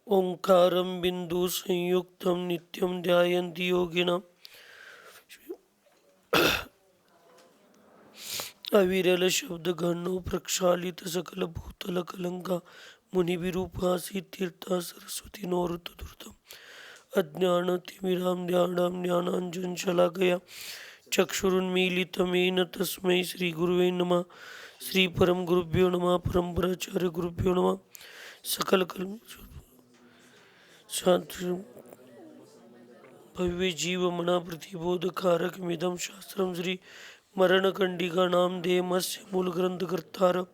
ओंकारं बिंदु संयुक्तं नित्यं ध्यायन्ति योगिनः अविरल शब्द गणो प्रक्षालित सकल भूतल कलंका मुनि विरूपा तीर्था सरस्वती नोरुत दुर्दम अज्ञान तिमिरां ध्यानां ज्ञानांजन शलाकया चक्षुरुन्मीलितमेन तस्मै श्री गुरुवे नमः। श्री परम गुरुभ्यो नमः। परम्पराचार्य गुरुभ्यो नमः। सकल कल शांति भव्य जीव मना प्रतिबोध कारक मिदम शास्त्रम श्री मरणकंडिका नाम देमस्य मूल ग्रंथ कर्तार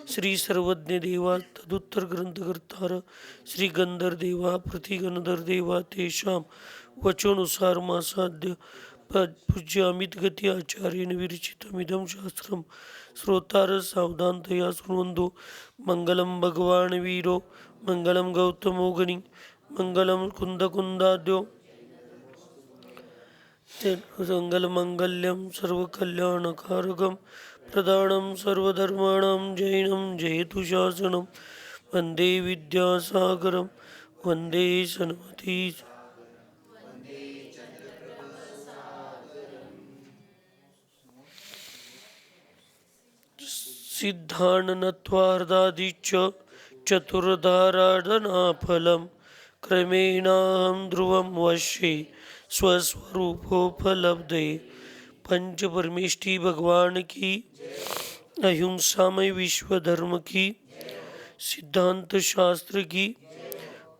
श्री सर्वज्ञ देवा तदुत्तर ग्रंथ कर्तार श्री गंधर देवा प्रतिगणधर देवा तेषां वचोनुसार मासाद्य पूज्य अमित गति आचार्येण विरचितमिदं शास्त्रं श्रोतार सावधानतया शृण्वन्तु। मंगलम भगवान वीरो मंगलम गौतमो गणि मंगलम कुंदकुंदाद्यो मंगलमंगल्यं सर्वकल्याणकारकं प्रदानं सर्वधर्माणां जैनं जयतु शासनं वन्दे विद्यासागरं वन्दे सन्मती सिद्धाननत्वार्धादिच्च चतुर्धाराधनाफलं क्रमेणाहं ध्रुवं वश्ये स्वस्वरूपोपलब्धे। पंच परमेष्टि भगवान की, अहिंसामय विश्व धर्म की, सिद्धांत शास्त्र की,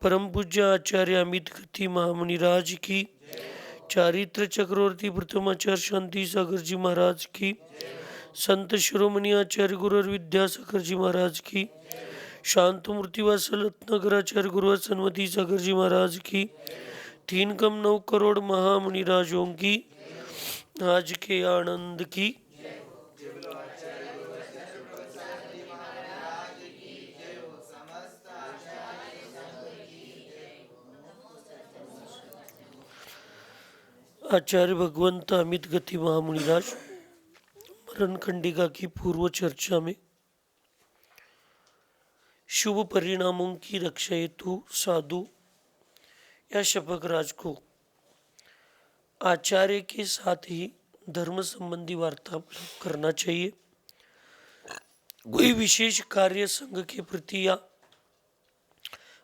परम पूज्य आचार्य अमित गति महामुनिराज की, चारित्र चक्रवर्ती प्रथमाचार्य शांति सागर जी महाराज की, संत शिरोमणि आचार्य गुरु विद्यासागर जी महाराज की, शांत मूर्ति वासल रत्नाकराचार्य गुरु सन्मति सागर जी महाराज की, 3 कम 9 करोड़ महामुनिराजों की आज के आनंद की। आचार्य भगवंत अमित गति महामुनिराज मरण खंडिका की पूर्व चर्चा में शुभ परिणामों की रक्षा हेतु साधु या शपक राज को आचार्य के साथ ही धर्म संबंधी वार्तालाप करना चाहिए। कोई विशेष कार्य संघ के प्रति या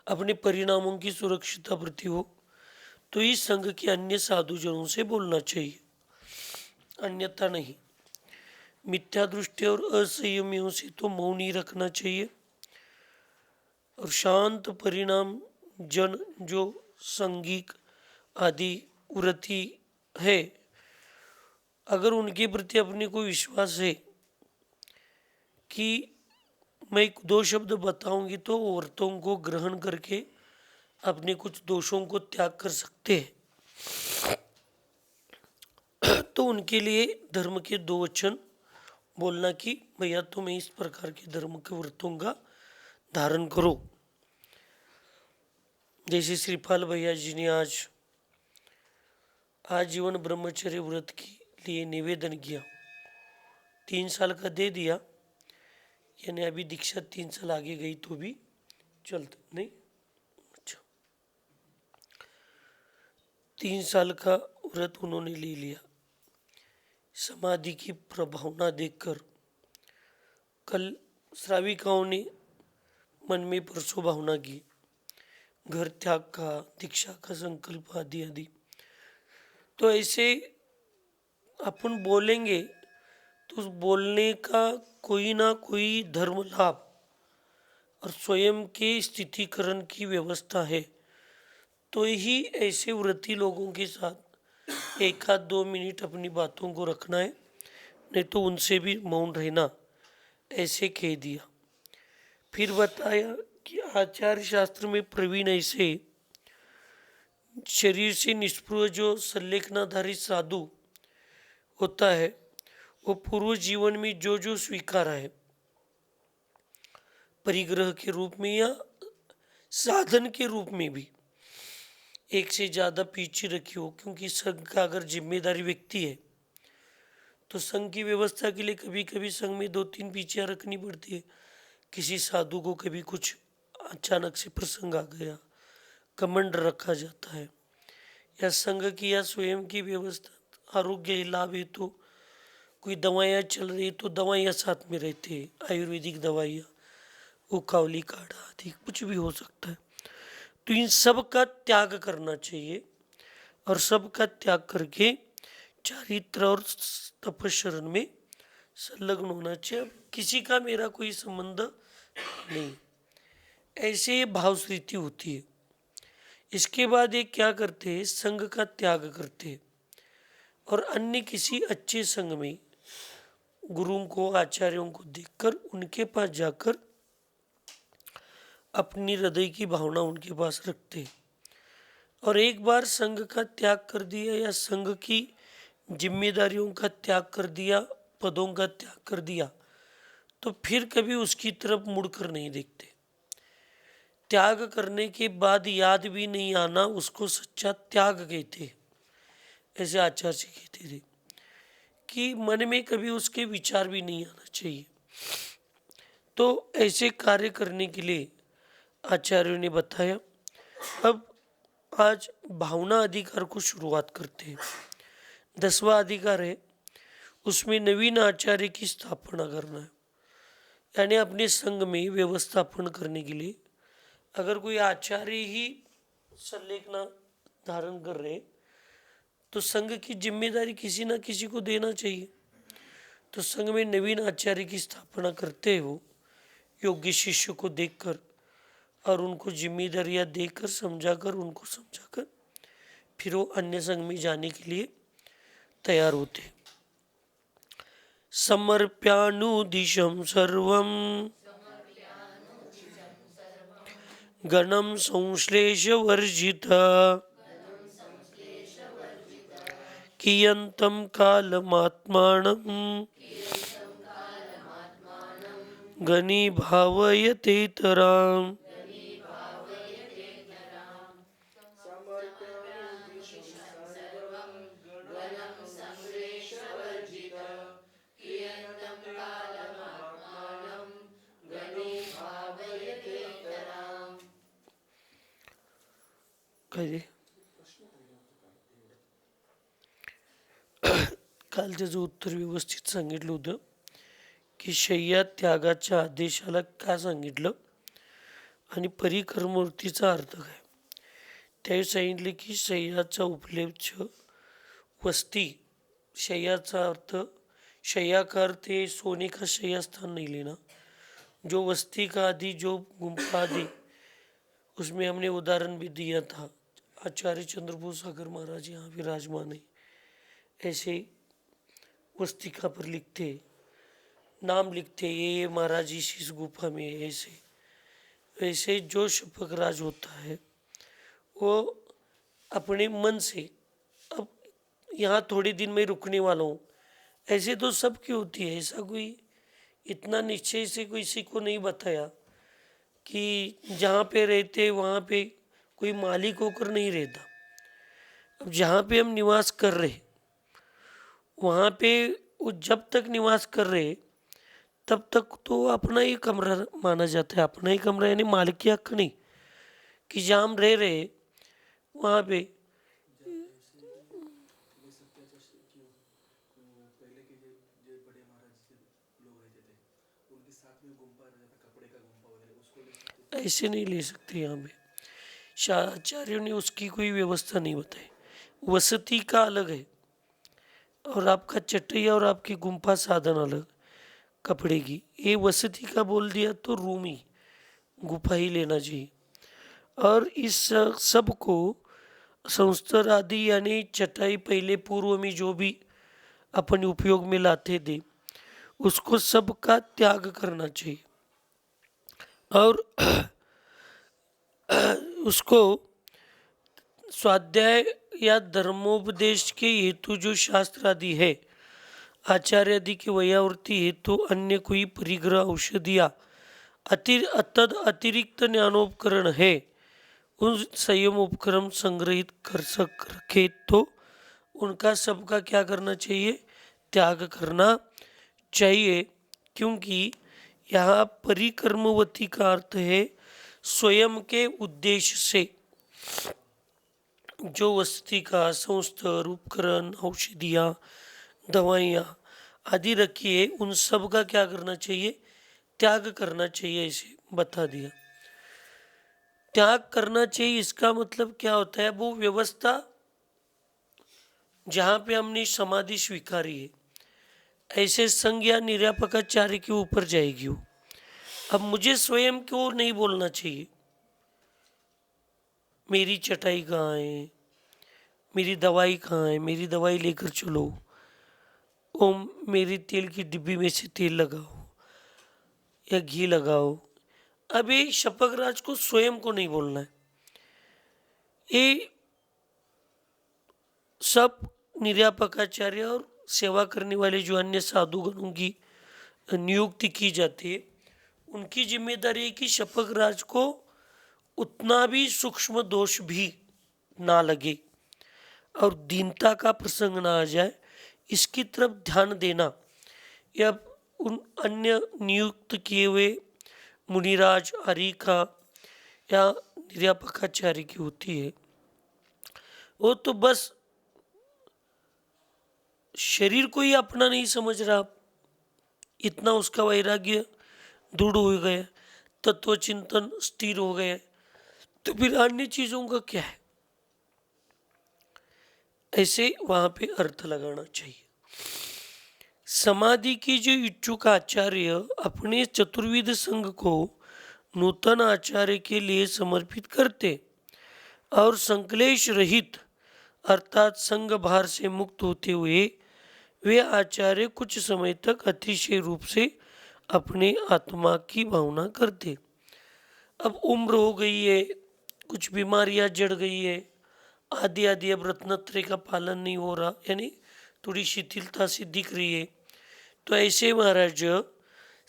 अपने परिणामों की सुरक्षिता प्रति हो तो इस संघ के अन्य साधुजनों से बोलना चाहिए, अन्यथा नहीं। मिथ्या दृष्टि और असंयमियों से तो मौन ही रखना चाहिए। और शांत परिणाम जन जो संगीक आदि व्रति है, अगर उनके प्रति अपने को विश्वास है कि मैं 2 शब्द बताऊंगी तो व्रतों को ग्रहण करके अपने कुछ दोषों को त्याग कर सकते हैं, तो उनके लिए धर्म के 2 वचन बोलना कि भैया तुम्हें इस प्रकार के धर्म के व्रतों का धारण करो। जैसे श्रीपाल भैया जी ने आज आजीवन ब्रह्मचर्य व्रत के लिए निवेदन किया, 3 साल का दे दिया, यानी अभी दीक्षा 3 साल आगे गई तो भी चलता नहीं। अच्छा, 3 साल का व्रत उन्होंने ले लिया। समाधि की प्रभावना देखकर कल श्राविकाओं ने मन में परसों भावना की, घर त्याग का, दीक्षा का संकल्प आदि आदि। तो ऐसे अपन बोलेंगे तो उस बोलने का कोई ना कोई धर्म लाभ और स्वयं के स्थितिकरण की व्यवस्था है, तो ही ऐसे व्रती लोगों के साथ 1 आध 2 मिनट अपनी बातों को रखना है, नहीं तो उनसे भी मौन रहना, ऐसे कह दिया। फिर बताया कि आचार्य शास्त्र में प्रवीण ऐसे शरीर से निष्पृह जो संलेखनाधारी साधु होता है, वो पूर्व जीवन में जो जो स्वीकारा है परिग्रह के रूप में या साधन के रूप में भी, एक से ज़्यादा पीछे रखी हो, क्योंकि संघ का अगर जिम्मेदारी व्यक्ति है तो संघ की व्यवस्था के लिए कभी कभी संघ में 2-3 पीछे रखनी पड़ती है। किसी साधु को कभी कुछ अचानक से प्रसंग आ गया, घमंड रखा जाता है, या संघ की या स्वयं की व्यवस्था आरोग्य लाभ हेतु कोई दवाइयाँ चल रही तो दवाइयाँ साथ में रहती है, आयुर्वेदिक दवाइयाँ, उकावली काढ़ा आदि कुछ भी हो सकता है। तो इन सब का त्याग करना चाहिए और सब का त्याग करके चारित्र और तपशरण में संलग्न होना चाहिए। अब किसी का मेरा कोई संबंध नहीं, ऐसे भाव स्थिति होती है। इसके बाद ये क्या करते हैं, संघ का त्याग करते हैं और अन्य किसी अच्छे संघ में गुरुओं को आचार्यों को देखकर उनके पास जाकर अपनी हृदय की भावना उनके पास रखते हैं। और एक बार संघ का त्याग कर दिया या संघ की जिम्मेदारियों का त्याग कर दिया, पदों का त्याग कर दिया, तो फिर कभी उसकी तरफ मुड़कर नहीं देखते। त्याग करने के बाद याद भी नहीं आना उसको सच्चा त्याग कहते। ऐसे आचार्य जी कहते थे कि मन में कभी उसके विचार भी नहीं आना चाहिए। तो ऐसे कार्य करने के लिए आचार्यों ने बताया। अब आज भावना अधिकार को शुरुआत करते हैं। 10वां अधिकार है, उसमें नवीन आचार्य की स्थापना करना है, यानी अपने संघ में व्यवस्थापन करने के लिए अगर कोई आचार्य ही संलेखना धारण कर रहे तो संघ की जिम्मेदारी किसी ना किसी को देना चाहिए। तो संघ में नवीन आचार्य की स्थापना करते हो योग्य शिष्य को देखकर और उनको जिम्मेदारियां देकर उनको समझाकर फिर वो अन्य संघ में जाने के लिए तैयार होते। समर्प्यानुदिशं सर्वं गणं संश्लेषवर्जिता कियन्तं कालमात्मानं घनीभावयतेतराम्। कालचं जो उत्तर व्यवस्थित सांगितलं होतं की शय्या त्यागाच्या आदेशाला का सांगितलं आणि परिकर्मवृत्तीचा अर्थ काय। त्यावेळी सांगितले की शय्याचा उपलब्ध वस्ती, शय्याचा अर्थ शय्या का अर्थ है सोने का शय्या स्थान नहीं लेना, जो वस्ती का आदि जो गुम्फा आदि उसमें हमने उदाहरण भी दिया था। आचार्य चंद्रबोस सागर महाराज यहाँ विराजमान है, ऐसे वस्तिका पर लिखते नाम लिखते ये महाराज इस गुफा में है। ऐसे वैसे जो शपक राज होता है वो अपने मन से अब यहाँ थोड़े दिन में रुकने वाला हूँ, ऐसे तो सबकी होती है। ऐसा कोई इतना निश्चय से किसी को नहीं बताया कि जहाँ पे रहते वहाँ पे कोई मालिक होकर नहीं रहता। अब जहाँ पे हम निवास कर रहे वहाँ पे वो जब तक निवास कर रहे तब तक तो अपना ही कमरा माना जाता है। अपना ही कमरा यानी मालिक की हक नहीं कि जहाँ हम रह रहे वहाँ पे ऐसे नहीं ले सकते। यहाँ पे आचार्यों ने उसकी कोई व्यवस्था नहीं बताई। वसति का अलग है और आपका चटैया और आपकी गुम्फा साधन अलग कपड़े की। ये वसति का बोल दिया तो रूम ही गुफा ही लेना चाहिए। और इस सब को संस्तर आदि यानी चटाई पहले पूर्व में जो भी अपन उपयोग में लाते थे उसको सब का त्याग करना चाहिए और उसको स्वाध्याय या धर्मोपदेश के हेतु जो शास्त्र आदि है, आचार्य आदि की वयावृत्ति हेतु अन्य कोई परिग्रह औषधिया तद अतिरिक्त ज्ञानोपकरण है, उन संयम उपक्रम संग्रहित कर रखे तो उनका सबका क्या करना चाहिए, त्याग करना चाहिए। क्योंकि यहाँ परिकर्मवती का अर्थ है स्वयं के उद्देश्य से, जो वसति का संस्तर, उपकरण, औषधियाँ, दवाइयाँ आदि रखी है, उन सब का क्या करना चाहिए? त्याग करना चाहिए, इसे बता दिया। त्याग करना चाहिए इसका मतलब क्या होता है? वो व्यवस्था जहाँ पे हमने समाधि स्वीकारी है, ऐसे संग या निर्यापकाचार्य के ऊपर जाएगी वो। अब मुझे स्वयं को नहीं बोलना चाहिए मेरी चटाई कहाँ है, मेरी दवाई कहाँ है, मेरी दवाई लेकर चलो, ओ मेरी तेल की डिब्बी में से तेल लगाओ या घी लगाओ। अब ये शपक राज को स्वयं को नहीं बोलना है, ये सब निर्यापकाचार्य और सेवा करने वाले जो अन्य साधुगणों की नियुक्ति की जाती है, उनकी जिम्मेदारी है कि शपक राज को उतना भी सूक्ष्म दोष भी ना लगे और दीनता का प्रसंग ना आ जाए, इसकी तरफ ध्यान देना या उन अन्य नियुक्त किए हुए मुनिराज आरिका या निर्यापकाचार्य की होती है। वो तो बस शरीर को ही अपना नहीं समझ रहा, इतना उसका वैराग्य दृढ़ हो गया, तत्व चिंतन स्थिर हो गया, तो फिर अन्य चीजों का क्या है? ऐसे वहां पे अर्थ लगाना चाहिए। समाधि के जो इच्छुक आचार्य अपने चतुर्विध संघ को नूतन आचार्य के लिए समर्पित करते और संकलेश रहित अर्थात संघ भार से मुक्त होते हुए वे आचार्य कुछ समय तक अतिशय रूप से अपने आत्मा की भावना करते। अब उम्र हो गई है, कुछ बीमारियां जड़ गई है, आदि आदि, अब रत्नत्रय का पालन नहीं हो रहा, यानी थोड़ी शिथिलता सी दिख रही है, तो ऐसे महाराज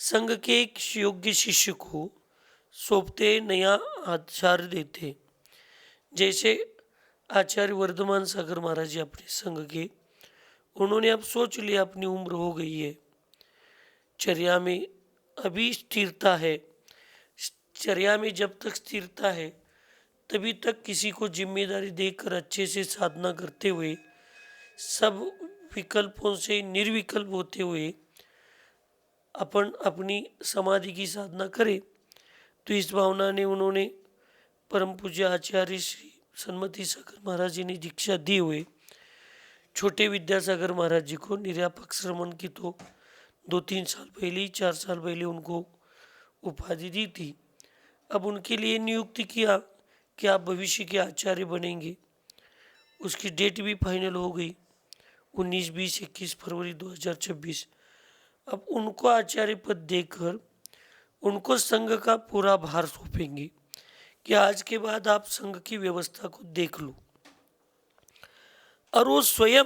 संघ के एक योग्य शिष्य को सौंपते, नया आचार्य देते। जैसे आचार्य वर्धमान सागर महाराज जी अपने संघ के, उन्होंने अब सोच लिया अपनी उम्र हो गई है, चर्या में अभी स्थिरता है, चर्या में जब तक स्थिरता है तभी तक किसी को जिम्मेदारी देकर अच्छे से साधना करते हुए, सब विकल्पों से निर्विकल्प होते हुए अपन अपनी समाधि की साधना करें। तो इस भावना ने उन्होंने परम पूज्य आचार्य श्री सन्मति सागर महाराज जी ने दीक्षा दी हुए छोटे विद्यासागर महाराज जी को निर्यापक श्रमण की तो 2-3 साल पहले ही, 4 साल पहले उनको उपाधि दी थी। अब उनके लिए नियुक्ति किया कि आप भविष्य के आचार्य बनेंगे। उसकी डेट भी फाइनल हो गई, 19, 20, 21 फरवरी 2026। अब उनको आचार्य पद देकर उनको संघ का पूरा भार सौंपेंगे कि आज के बाद आप संघ की व्यवस्था को देख लो। और वो स्वयं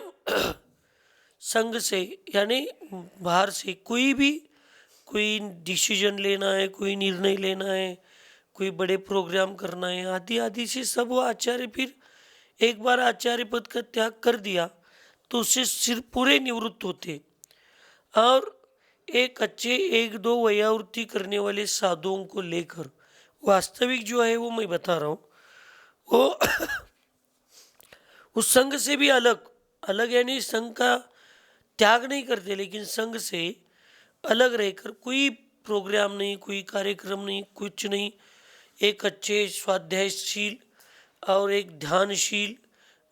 संघ से यानी बाहर से कोई डिसीजन लेना है, कोई निर्णय लेना है, कोई बड़े प्रोग्राम करना है, आदि आदि से सब वो आचार्य फिर एक बार आचार्य पद का त्याग कर दिया तो उससे सिर पूरे निवृत्त होते। और एक अच्छे 1-2 वयावृत्ति करने वाले साधुओं को लेकर, वास्तविक जो है वो मैं बता रहा हूँ, वो उस संघ से भी अलग अलग, यानी संघ का त्याग नहीं करते, लेकिन संघ से अलग रहकर कोई प्रोग्राम नहीं, कोई कार्यक्रम नहीं, कुछ नहीं, एक अच्छे स्वाध्यायशील और एक ध्यानशील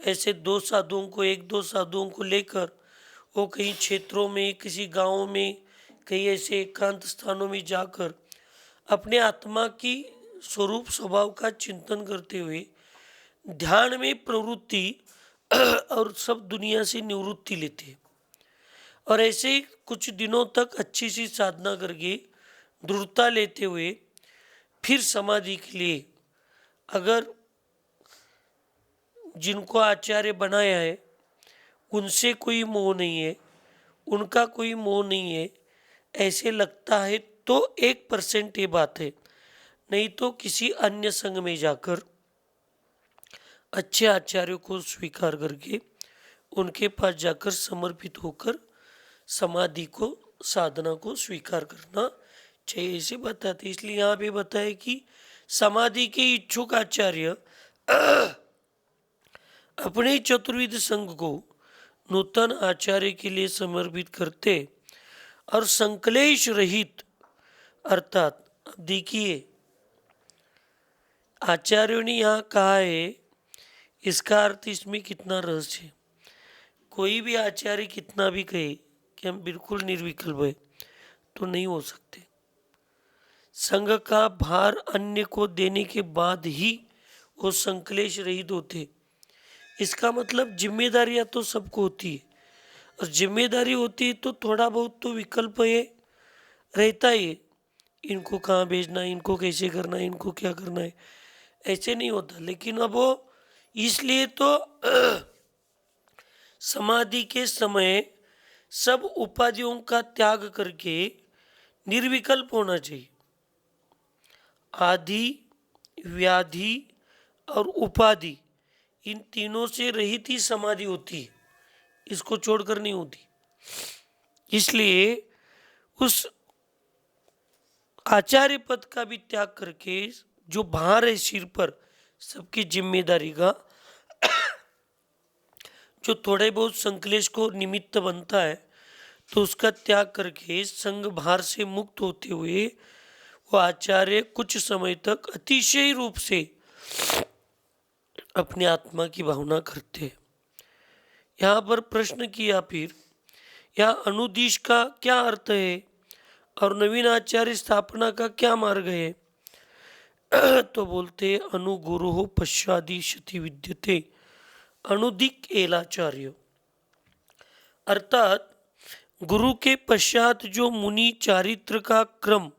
ऐसे 2 साधुओं को, 1-2 साधुओं को लेकर वो कहीं क्षेत्रों में, किसी गाँव में, कहीं ऐसे एकांत स्थानों में जाकर अपने आत्मा की स्वरूप स्वभाव का चिंतन करते हुए ध्यान में प्रवृत्ति और सब दुनिया से निवृत्ति लेते। और ऐसे ही कुछ दिनों तक अच्छी सी साधना करके दृढ़ता लेते हुए फिर समाधि के लिए, अगर जिनको आचार्य बनाया है उनसे कोई मोह नहीं है, उनका कोई मोह नहीं है, ऐसे लगता है तो 1% ये बात है, नहीं तो किसी अन्य संघ में जाकर अच्छे आचार्यों को स्वीकार करके उनके पास जाकर समर्पित होकर समाधि को, साधना को स्वीकार करना चाहिए, इसे बताते। इसलिए यहाँ पे बताया कि समाधि के इच्छुक आचार्य अपने चतुर्विध संघ को नूतन आचार्य के लिए समर्पित करते और संकलेश रहित, अर्थात अब देखिए आचार्यों ने यहाँ कहा है, इसका अर्थ इसमें कितना रहस्य है। कोई भी आचार्य कितना भी कहे कि हम बिल्कुल निर्विकल्प है तो नहीं हो सकते। संघ का भार अन्य को देने के बाद ही वो संकलेश रहित होते। इसका मतलब जिम्मेदारियां तो सबको होती है, और जिम्मेदारी होती है तो थोड़ा बहुत तो विकल्प ये रहता ही है। इनको कहाँ भेजना है, इनको कैसे करना है, इनको क्या करना है, ऐसे नहीं होता। लेकिन अब वो इसलिए तो समाधि के समय सब उपाधियों का त्याग करके निर्विकल्प होना चाहिए। आदि, व्याधि और उपाधि, इन तीनों से रहित ही समाधि होती है, इसको छोड़कर नहीं होती। इसलिए उस आचार्य पद का भी त्याग करके जो भार है सिर पर सबकी जिम्मेदारी का, जो थोड़े बहुत संकलेश को निमित्त बनता है, तो उसका त्याग करके संग भार से मुक्त होते हुए वो आचार्य कुछ समय तक अतिशय रूप से अपने आत्मा की भावना करते हैं। यहाँ पर प्रश्न किया फिर, यहाँ अनुदिश का क्या अर्थ है और नवीन आचार्य स्थापना का क्या मार्ग है? तो बोलते अनुगुरु पश्चादि शति विद्यते अनुदिक एलाचार्य, अर्थात गुरु के पश्चात जो मुनि चारित्र का क्रम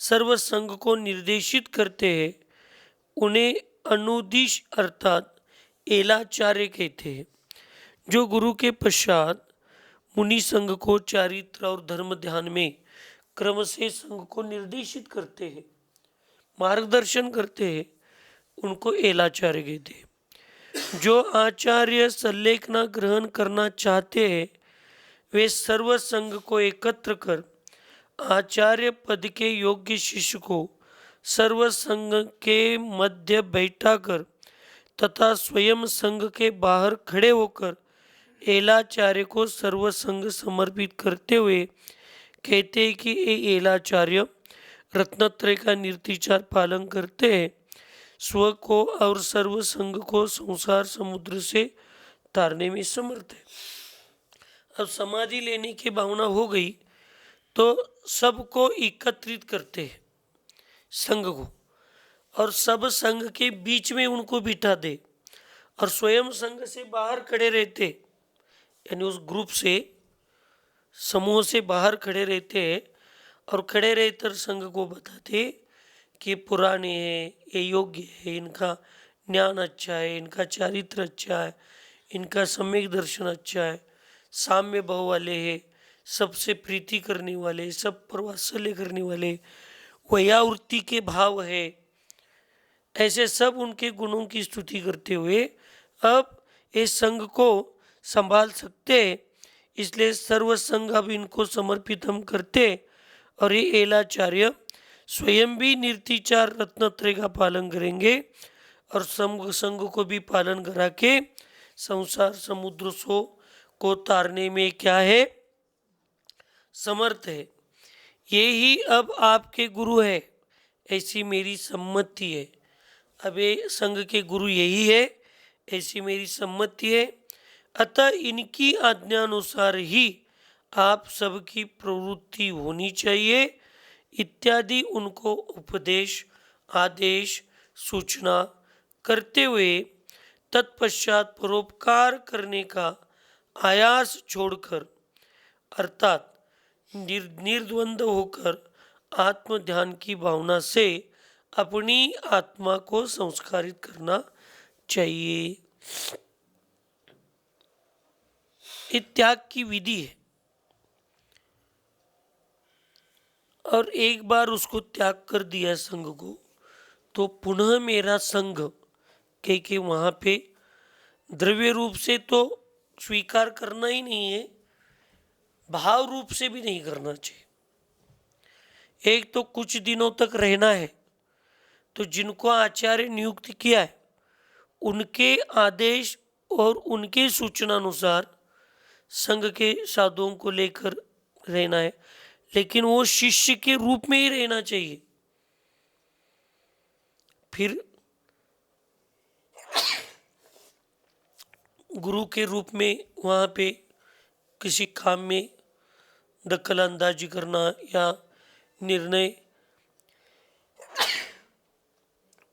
सर्व संघ को निर्देशित करते हैं उन्हें अनुदिश अर्थात एलाचार्य कहते हैं। जो गुरु के पश्चात मुनि संघ को चारित्र और धर्म ध्यान में क्रम से संघ को निर्देशित करते हैं, मार्गदर्शन करते हैं, उनको एलाचार्य कहते हैं। जो आचार्य संलेखना ग्रहण करना चाहते हैं वे सर्व संघ को एकत्र कर आचार्य पद के योग्य शिष्य को सर्व संघ के मध्य बैठाकर तथा स्वयं संघ के बाहर खड़े होकर एलाचार्य को सर्व संघ समर्पित करते हुए कहते हैं कि ये एलाचार्य रत्नत्रय का निर्तिचार पालन करते हैं, स्व को और सर्व संघ को संसार समुद्र से तारने में समर्थ है। अब समाधि लेने की भावना हो गई तो सबको एकत्रित करते हैं संघ को, और सब संघ के बीच में उनको बिठा दे और स्वयं संघ से बाहर खड़े रहते, यानी उस ग्रुप से समूह से बाहर खड़े रहते हैं और खड़े रहकर संघ को बताते कि पुराने हैं, ये योग्य है, इनका ज्ञान अच्छा है, इनका चारित्र अच्छा है, इनका सम्यक दर्शन अच्छा है, साम्य भाव वाले हैं, सबसे प्रीति करने वाले, सब पर वात्सल्य करने वाले, वयावृत्ति के भाव है, ऐसे सब उनके गुणों की स्तुति करते हुए अब इस संघ को संभाल सकते। इसलिए सर्व संघ अब इनको समर्पित हम करते और ये एलाचार्य स्वयं भी निर्तिचार रत्नत्रय का पालन करेंगे और संघ को भी पालन करा के संसार समुद्र सो को तारने में क्या है, समर्थ है। ये ही अब आपके गुरु है, ऐसी मेरी सम्मति है। अब ये संघ के गुरु यही है, ऐसी मेरी सम्मति है। अतः इनकी आज्ञानुसार ही आप सबकी प्रवृत्ति होनी चाहिए इत्यादि उनको उपदेश, आदेश, सूचना करते हुए तत्पश्चात परोपकार करने का आयास छोड़कर अर्थात निर्द्वंद होकर आत्म ध्यान की भावना से अपनी आत्मा को संस्कारित करना चाहिए। ये त्याग की विधि है, और एक बार उसको त्याग कर दिया संघ को तो पुनः मेरा संघ कह के वहाँ पे द्रव्य रूप से तो स्वीकार करना ही नहीं है, भाव रूप से भी नहीं करना चाहिए। एक तो कुछ दिनों तक रहना है, तो जिनको आचार्य नियुक्त किया है उनके आदेश और उनके सूचना अनुसार संघ के साधुओं को लेकर रहना है, लेकिन वो शिष्य के रूप में ही रहना चाहिए। फिर गुरु के रूप में वहाँ पे किसी काम में दखल अंदाजी करना या निर्णय,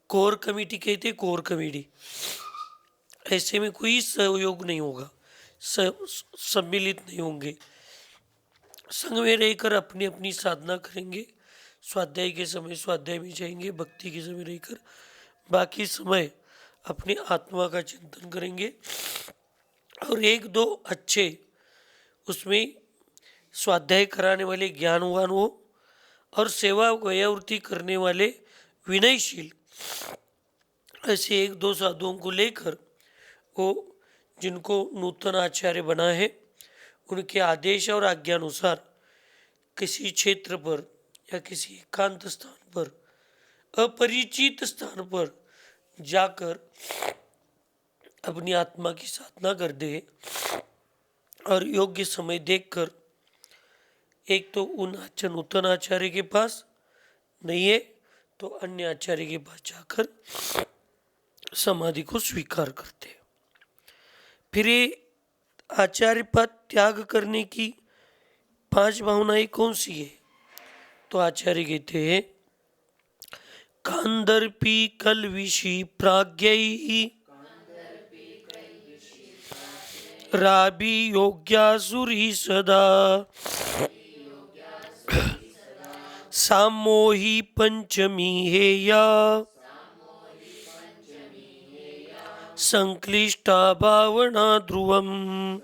कोर कमेटी कहते, कोर कमेटी, ऐसे में कोई सहयोग नहीं होगा, सम्मिलित नहीं होंगे। संघ में रहकर अपनी अपनी साधना करेंगे, स्वाध्याय के समय स्वाध्याय में जाएंगे, भक्ति के समय रहकर बाकी समय अपनी आत्मा का चिंतन करेंगे, और एक दो अच्छे उसमें स्वाध्याय कराने वाले ज्ञानवान हो और सेवा वयोवृत्ति करने वाले विनयशील, ऐसे एक दो साधुओं को लेकर वो जिनको नूतन आचार्य बना है उनके आदेश और आज्ञा अनुसार किसी क्षेत्र पर या किसी एकांत स्थान पर, अपरिचित स्थान पर जाकर अपनी आत्मा की साधना कर दे, और योग्य समय देखकर एक तो उन नूतन आचार्य के पास नहीं है तो अन्य आचार्य के पास जाकर समाधि को स्वीकार करते हैं। फिर ये आचार्य पद त्याग करने की 5 भावनाएं कौन सी है? तो आचार्य कहते हैं, कांदर्पी कलविषी प्राज्ञैः राबी योग्यासुरी सदा सामोहि पंचमी हेया संक्लिष्टा भावना ध्रुवम्।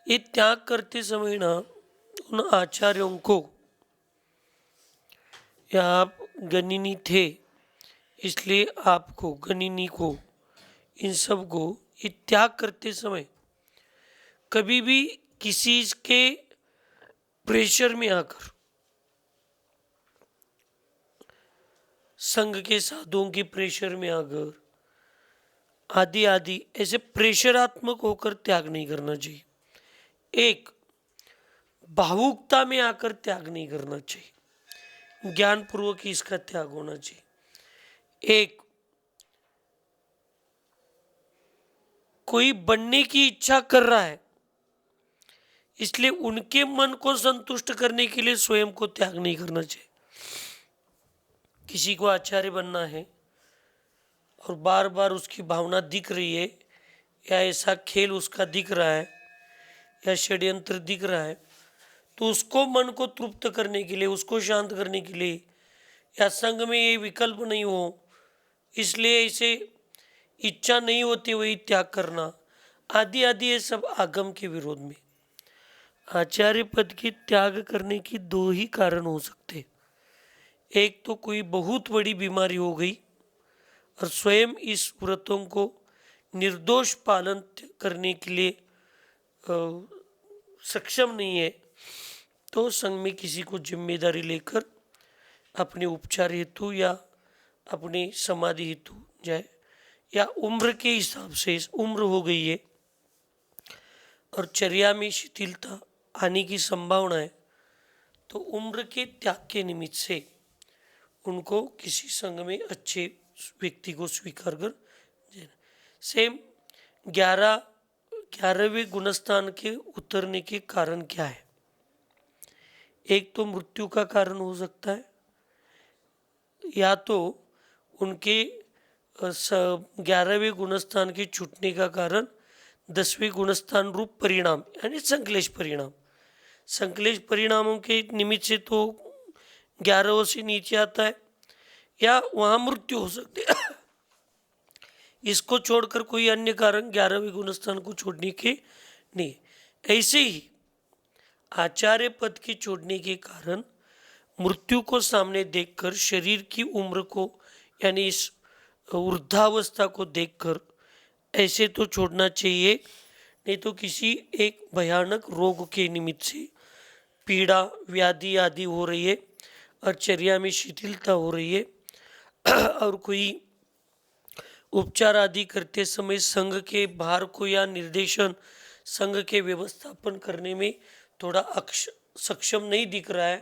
ये त्याग करते समय ना उन आचार्यों को, या आप गणिनी थे इसलिए आपको, गणिनी को, इन सब को ये त्याग करते समय कभी भी किसी के प्रेशर में आकर, संघ के साधुओं के प्रेशर में आकर, आदि आदि ऐसे प्रेशरात्मक होकर त्याग नहीं करना चाहिए। एक भावुकता में आकर त्याग नहीं करना चाहिए, ज्ञानपूर्वक ही इसका त्याग होना चाहिए। एक कोई बनने की इच्छा कर रहा है इसलिए उनके मन को संतुष्ट करने के लिए स्वयं को त्याग नहीं करना चाहिए। किसी को आचार्य बनना है और बार बार उसकी भावना दिख रही है, या ऐसा खेल उसका दिख रहा है, या षड्यंत्र दिख रहा है, तो उसको मन को तृप्त करने के लिए, उसको शांत करने के लिए, या संघ में ये विकल्प नहीं हो इसलिए इसे इच्छा नहीं होती वही त्याग करना, आदि आदि, ये सब आगम के विरोध में। आचार्य पद के त्याग करने की 2 ही कारण हो सकते। एक तो कोई बहुत बड़ी बीमारी हो गई और स्वयं इस व्रतों को निर्दोष पालन करने के लिए सक्षम नहीं है, तो संघ में किसी को जिम्मेदारी लेकर अपने उपचार हेतु या अपनी समाधि हेतु जाए, या उम्र के हिसाब से उम्र हो गई है और चर्या में शिथिलता आने की संभावना है, तो उम्र के त्याग के निमित्त से उनको किसी संघ में अच्छे व्यक्ति को स्वीकार कर देना। सेम 11वें गुणस्थान के उतरने के कारण क्या है? एक तो मृत्यु का कारण हो सकता है, या तो उनके 11वें गुणस्थान के छूटने का कारण 10वें गुणस्थान रूप परिणाम यानी संक्लेश परिणाम। संक्लेश परिणामों के निमित्त से तो 11 से नीचे आता है, या वहाँ मृत्यु हो सकती है। इसको छोड़कर कोई अन्य कारण 11वें गुणस्थान को छोड़ने के नहीं। ऐसे ही आचार्य पद के छोड़ने के कारण मृत्यु को सामने देखकर शरीर की उम्र को, यानी इस वृद्धावस्था को देखकर ऐसे तो छोड़ना चाहिए, नहीं तो किसी एक भयानक रोग के निमित्त से पीड़ा व्याधि आदि हो रही है और चर्या में शिथिलता हो रही है और कोई उपचार आदि करते समय संघ के भार को या निर्देशन संघ के व्यवस्थापन करने में थोड़ा सक्षम नहीं दिख रहा है,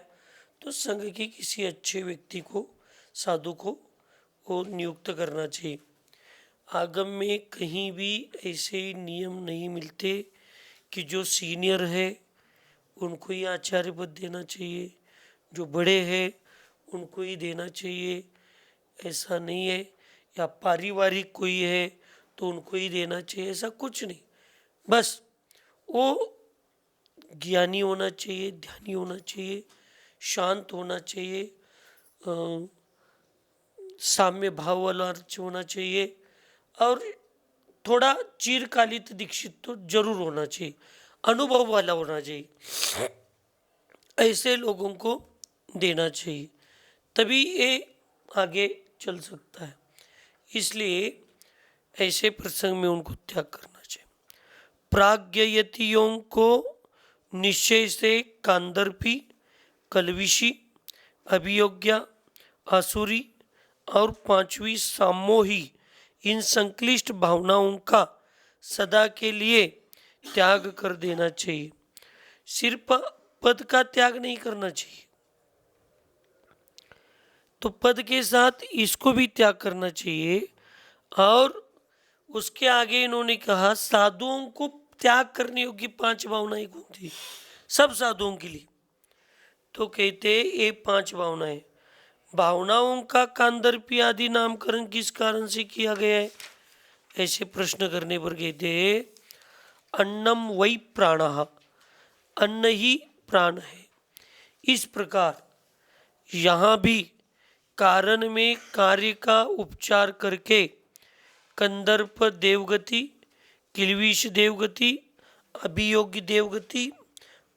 तो संघ के किसी अच्छे व्यक्ति को, साधु को वो नियुक्त करना चाहिए। आगम में कहीं भी ऐसे नियम नहीं मिलते कि जो सीनियर है उनको ही आचार्य पद देना चाहिए, जो बड़े हैं उनको ही देना चाहिए, ऐसा नहीं है। या पारिवारिक कोई है तो उनको ही देना चाहिए, ऐसा कुछ नहीं। बस वो ज्ञानी होना चाहिए, ध्यानी होना चाहिए, शांत होना चाहिए, साम्य भाव वाला होना चाहिए और थोड़ा चिरकालित दीक्षित तो जरूर होना चाहिए, अनुभव वाला होना चाहिए। ऐसे लोगों को देना चाहिए, तभी ये आगे चल सकता है। इसलिए ऐसे प्रसंग में उनको त्याग करना चाहिए। प्राज्ञयतियों को निश्चय से कांदर्पी, कलविशी, अभियोग्या, आसुरी और पांचवी सामोही, इन संक्लिष्ट भावनाओं का सदा के लिए त्याग कर देना चाहिए। सिर्फ पद का त्याग नहीं करना चाहिए, तो पद के साथ इसको भी त्याग करना चाहिए। और उसके आगे इन्होंने कहा साधुओं को त्याग करने योग्य 5 भावनाएं कौन थी सब साधुओं के लिए, तो कहते ये 5 भावनाएं। भावनाओं का कांदर्पी आदि नामकरण किस कारण से किया गया है, ऐसे प्रश्न करने पर कहते अन्नम वै प्राणः, अन्न ही प्राण है। इस प्रकार यहाँ भी कारण में कार्य का उपचार करके कंदर्प देवगति, किलविश देवगति, अभियोग्य देवगति,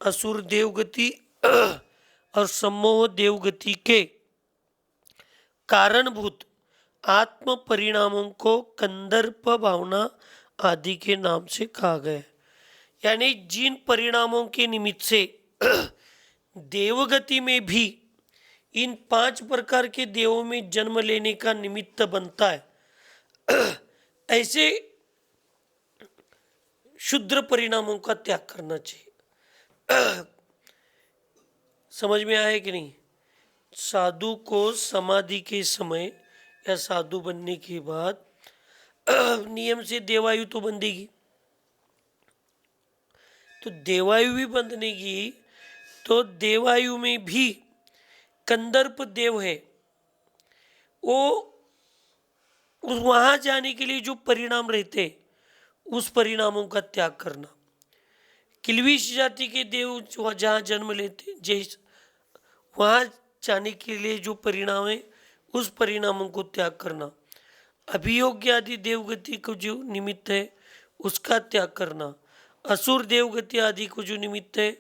असुर देवगति और सम्मोह देवगति के कारणभूत आत्म परिणामों को कंदर्प भावना आदि के नाम से कहा गया। यानी जिन परिणामों के निमित्त से देवगति में भी इन 5 प्रकार के देवों में जन्म लेने का निमित्त बनता है, ऐसे शुद्र परिणामों का त्याग करना चाहिए। समझ में आया कि नहीं? साधु को समाधि के समय या साधु बनने के बाद नियम से देवायु तो बंधेगी, तो देवायु भी बंधने की, तो देवायु में भी कंदर्प देव है, वो वहां जाने के लिए जो परिणाम रहते उस परिणामों का त्याग करना। किलविश जाति के देव जहाँ जन्म लेते जैसे वहाँ जाने के लिए जो परिणाम है उस परिणामों को त्याग करना। अभियोग्य आदि देवगति को जो निमित्त है उसका त्याग करना। असुर देवगति आदि को जो निमित्त है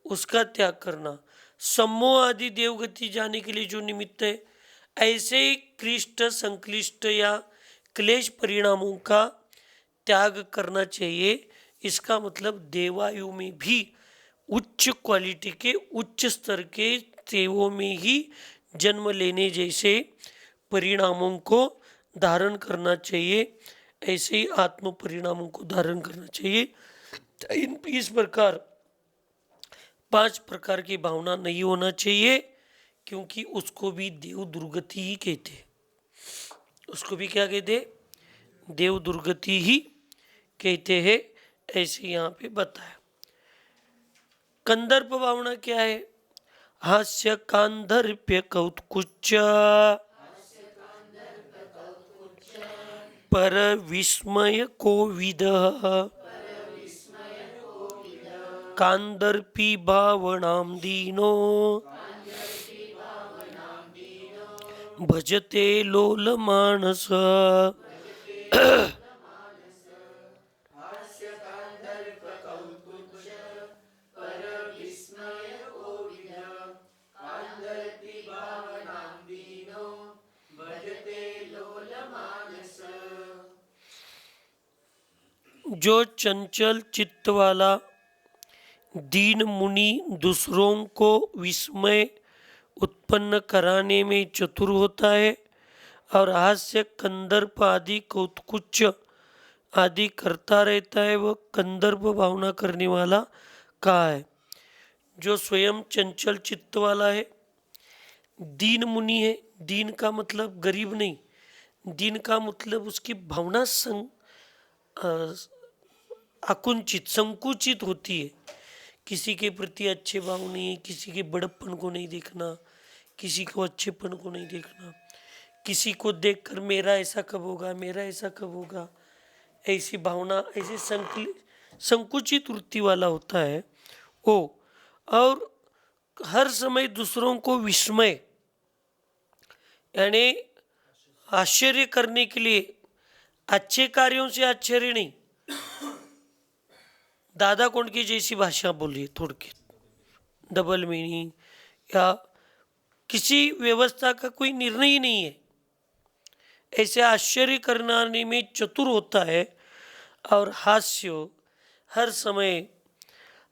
उसका त्याग करना। सम्मोह आदि देवगति जाने के लिए जो निमित्त है, ऐसे क्लिष्ट संक्लिष्ट या क्लेश परिणामों का त्याग करना चाहिए। इसका मतलब देवायु में भी उच्च क्वालिटी के उच्च स्तर के देवों में ही जन्म लेने जैसे परिणामों को धारण करना चाहिए, ऐसे ही आत्म परिणामों को धारण करना चाहिए। इस प्रकार 5 प्रकार की भावना नहीं होना चाहिए, क्योंकि उसको भी देव दुर्गति ही कहते, उसको भी क्या कहते, देव दुर्गति ही कहते हैं, ऐसे यहाँ पे बताया। कंदर्प भावना क्या है? हास्य कांदर्प्य कौत्कुच पर विस्मय कोविद, कांदर्पी भावनाम दीनो भजते लोल मानस। जो चंचल चित्त वाला दीन मुनि दूसरों को विस्मय उत्पन्न कराने में चतुर होता है और हास्य कंदर्प आदि कौतकुच्च आदि करता रहता है, वह कंदर्प भावना करने वाला कहा है। जो स्वयं चंचल चित्त वाला है, दीन मुनि है। दीन का मतलब गरीब नहीं, दीन का मतलब उसकी भावना आकुंचित संकुचित होती है। किसी के प्रति अच्छे भाव नहीं है, किसी के बड़प्पन को नहीं देखना, किसी को अच्छेपन को नहीं देखना, किसी को देखकर मेरा ऐसा कब होगा, मेरा ऐसा कब होगा, ऐसी भावना, ऐसे संकुचित वृत्ति वाला होता है वो। और हर समय दूसरों को विस्मय यानी आश्चर्य करने के लिए, अच्छे कार्यों से आश्चर्य नहीं, दादा कोंड की जैसी भाषा बोलिए थोड़के, डबल मीनिंग या किसी व्यवस्था का कोई निर्णय ही नहीं है, ऐसे आश्चर्य करने में चतुर होता है। और हास्य, हर समय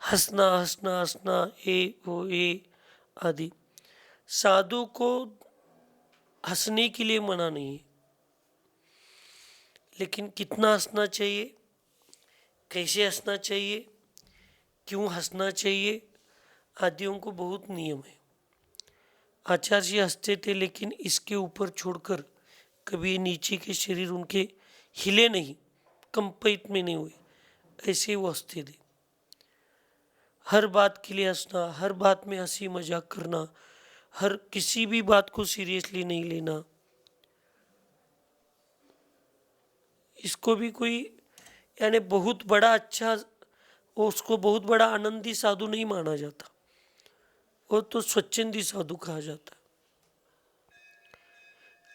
हंसना हंसना हंसना, ये वो ये आदि। साधु को हंसने के लिए मना नहीं है, लेकिन कितना हंसना चाहिए, कैसे हंसना चाहिए, क्यों हंसना चाहिए आदियों को बहुत नियम है। आचार्य जी हंसते थे, लेकिन इसके ऊपर छोड़कर कभी नीचे के शरीर उनके हिले नहीं, कंपित में नहीं हुए, ऐसे वो हंसते थे। हर बात के लिए हंसना, हर बात में हंसी मजाक करना, हर किसी भी बात को सीरियसली नहीं लेना, इसको भी कोई यानी बहुत बड़ा अच्छा, उसको बहुत बड़ा आनंदी साधु नहीं माना जाता, वो तो स्वच्छंदी साधु कहा जाता है।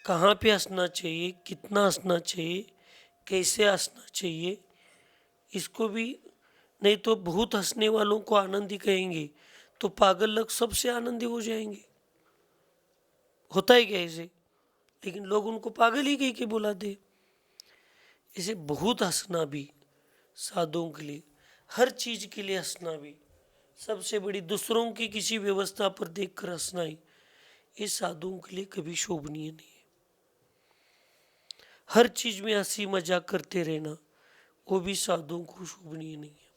कहाँ पे हंसना चाहिए, कितना हंसना चाहिए, कैसे हंसना चाहिए, इसको भी नहीं तो बहुत हंसने वालों को आनंदी कहेंगे तो पागल लोग सबसे आनंदी हो जाएंगे। होता है क्या ऐसे? लेकिन लोग उनको पागल ही कह के बुलाते। इसे बहुत हंसना भी साधुओं के लिए, हर चीज के लिए हंसना भी, सबसे बड़ी दूसरों की किसी व्यवस्था पर देखकर हंसना ही, ये साधुओं के लिए कभी शोभनीय नहीं है। हर चीज में हंसी मजाक करते रहना, वो भी साधुओं को शोभनीय नहीं है।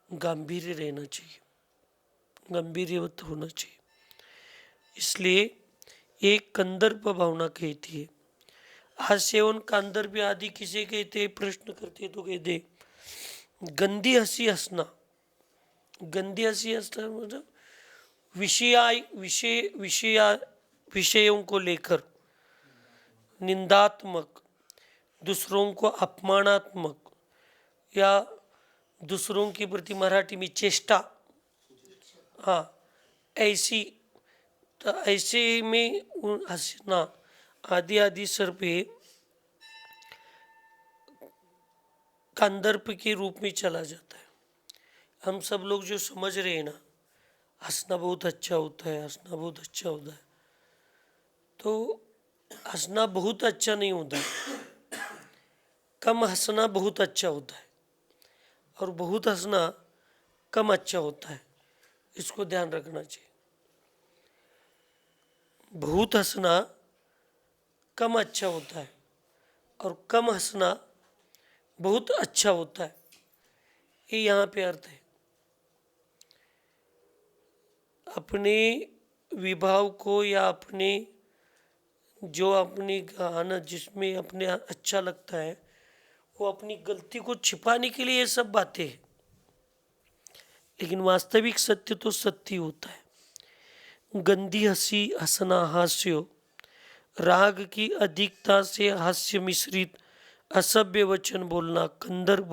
गांभीर्य रहना चाहिए, गंभीरवत होना चाहिए। इसलिए एक कंदर्प भावना कहती है। हास्य एवं कांदर्प आदि किसे कहते हैं, प्रश्न करते तो कहते गंदी हंसी हंसना। गंदी हंसी हंसना मतलब विषयों को लेकर निंदात्मक, दूसरों को अपमानात्मक, या दूसरों के प्रति मराठी में चेष्टा, हाँ ऐसी, तो ऐसे में हंसना आदि आदि सर पे कंदर्प के रूप में चला जाता है। हम सब लोग जो समझ रहे हैं ना, हंसना बहुत अच्छा होता है, हंसना बहुत अच्छा होता है, तो हंसना बहुत अच्छा नहीं होता है। कम हंसना बहुत अच्छा होता है और बहुत हंसना कम अच्छा होता है, इसको ध्यान रखना चाहिए। बहुत हंसना कम अच्छा होता है और कम हंसना बहुत अच्छा होता है, ये यहाँ पे अर्थ है। अपने विभाव को या अपने जो अपनी गाना जिसमें अपने अच्छा लगता है, वो अपनी गलती को छिपाने के लिए ये सब बातें हैं, लेकिन वास्तविक सत्य तो सत्य होता है। गंदी हंसी हंसना हास्य, राग की अधिकता से हास्य मिश्रित असभ्य वचन बोलना कंदर्प,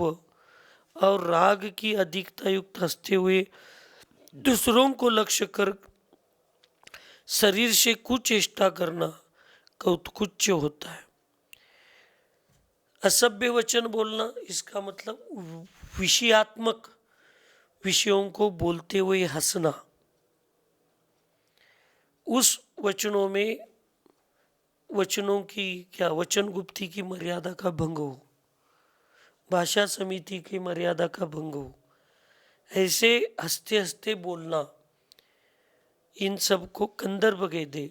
और राग की अधिकता युक्त हंसते हुए दूसरों को लक्ष्य कर शरीर से कुचेष्टा करना कौतकुच्च होता है। असभ्य वचन बोलना, इसका मतलब विषयात्मक विषयों को बोलते हुए हंसना, उस वचनों में वचनों की क्या वचन गुप्ती की मर्यादा का भंग हो, भाषा समिति की मर्यादा का भंग हो, ऐसे हंसते हंसते बोलना, इन सब को कंदर्प कहते।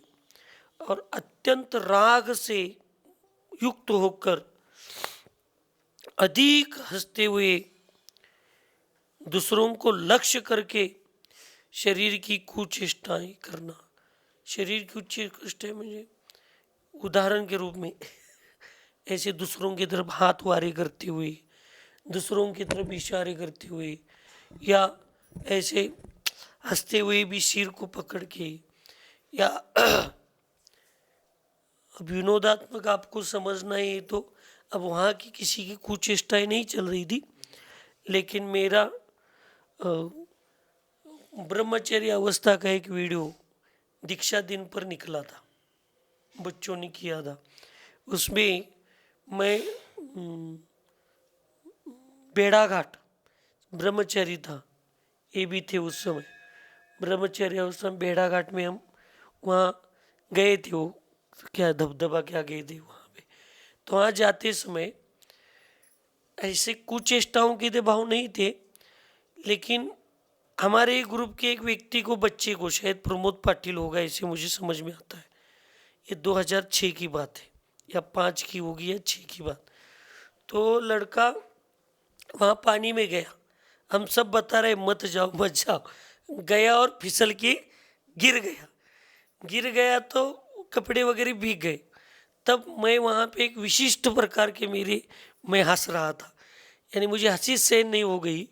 और अत्यंत राग से युक्त होकर अधिक हंसते हुए दूसरों को लक्ष्य करके शरीर की कुचेष्टाएं करना। शरीर की कुचेष्टाएं मुझे उदाहरण के रूप में ऐसे दूसरों की तरफ हाथ वारे करते हुए, दूसरों की तरफ इशारे करते हुए, या ऐसे हंसते हुए भी सिर को पकड़ के, या विनोदात्मक आपको समझना है तो अब वहाँ की किसी की कुचेष्टाएं नहीं चल रही थी, लेकिन मेरा ब्रह्मचर्य अवस्था का एक वीडियो दीक्षा दिन पर निकला था, बच्चों ने किया था। उसमें मैं बेड़ाघाट ब्रह्मचारी था, ये भी थे उस समय ब्रह्मचर्य अवस्था में। बेड़ाघाट में हम वहाँ गए थे, वो क्या धबधबा क्या गए थे वहाँ पे। तो वहाँ जाते समय ऐसे कुचेष्टाओं के तो भाव नहीं थे, लेकिन हमारे ग्रुप के एक व्यक्ति को, बच्चे को, शायद प्रमोद पाटिल होगा ऐसे मुझे समझ में आता है, ये 2006 की बात है या 5 की होगी या 6 की बात। तो लड़का वहाँ पानी में गया, हम सब बता रहे मत जाओ मत जाओ, गया और फिसल के गिर गया तो कपड़े वगैरह भीग गए। तब मैं वहाँ पे एक विशिष्ट प्रकार के मैं हंस रहा था, यानी मुझे हंसी सहन नहीं हो गई,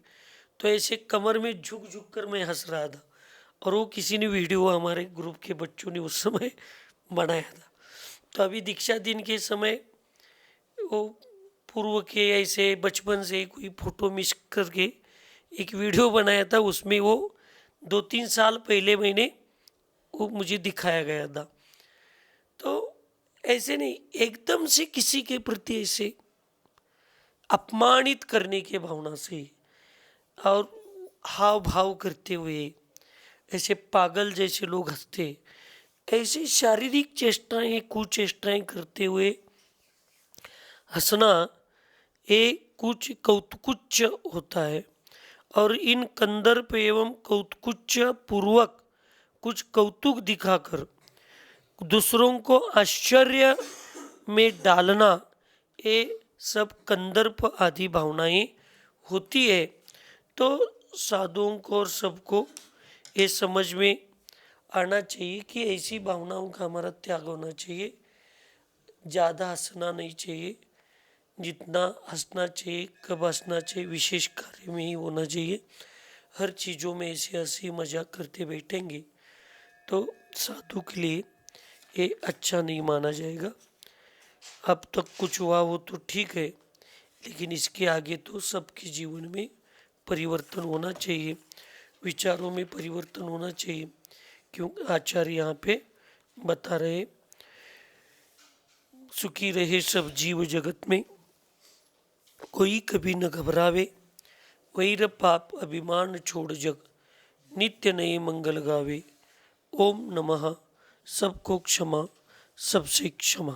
तो ऐसे कमर में झुक झुक कर मैं हंस रहा था। और वो किसी ने वीडियो हमारे ग्रुप के बच्चों ने उस समय बनाया था। तो अभी दीक्षा दिन के समय वो पूर्व के ऐसे बचपन से कोई फोटो मिस करके एक वीडियो बनाया था, उसमें वो 2-3 साल पहले मैंने वो मुझे दिखाया गया था। तो ऐसे नहीं एकदम से किसी के प्रति ऐसे अपमानित करने के भावना से और हाव भाव करते हुए ऐसे पागल जैसे लोग हंसते, ऐसे शारीरिक चेष्टाएं कुचेष्टाएं करते हुए हंसना एक कुछ कौतुकुच्च होता है। और इन कंदर्प एवं कौतुकुच्च पूर्वक कुछ कौतुक दिखाकर दूसरों को आश्चर्य में डालना, ये सब कंदर्प आदि भावनाएं होती है। तो साधुओं को और सबको ये समझ में आना चाहिए कि ऐसी भावनाओं का हमारा त्याग होना चाहिए। ज़्यादा हंसना नहीं चाहिए, जितना हंसना चाहिए, कब हंसना चाहिए, विशेष कार्य में ही होना चाहिए। हर चीज़ों में ऐसे हंसी मजाक करते बैठेंगे तो साधु के लिए ये अच्छा नहीं माना जाएगा। अब तक कुछ हुआ वो तो ठीक है, लेकिन इसके आगे तो सबके जीवन में परिवर्तन होना चाहिए, विचारों में परिवर्तन होना चाहिए। क्यों आचार्य यहाँ पे बता रहे, सुखी रहे सब जीव जगत में, कोई कभी न घबरावे, वैर पाप अभिमान छोड़ जग, नित्य नए मंगल गावे। ओम नमः। सबको क्षमा, सबसे क्षमा।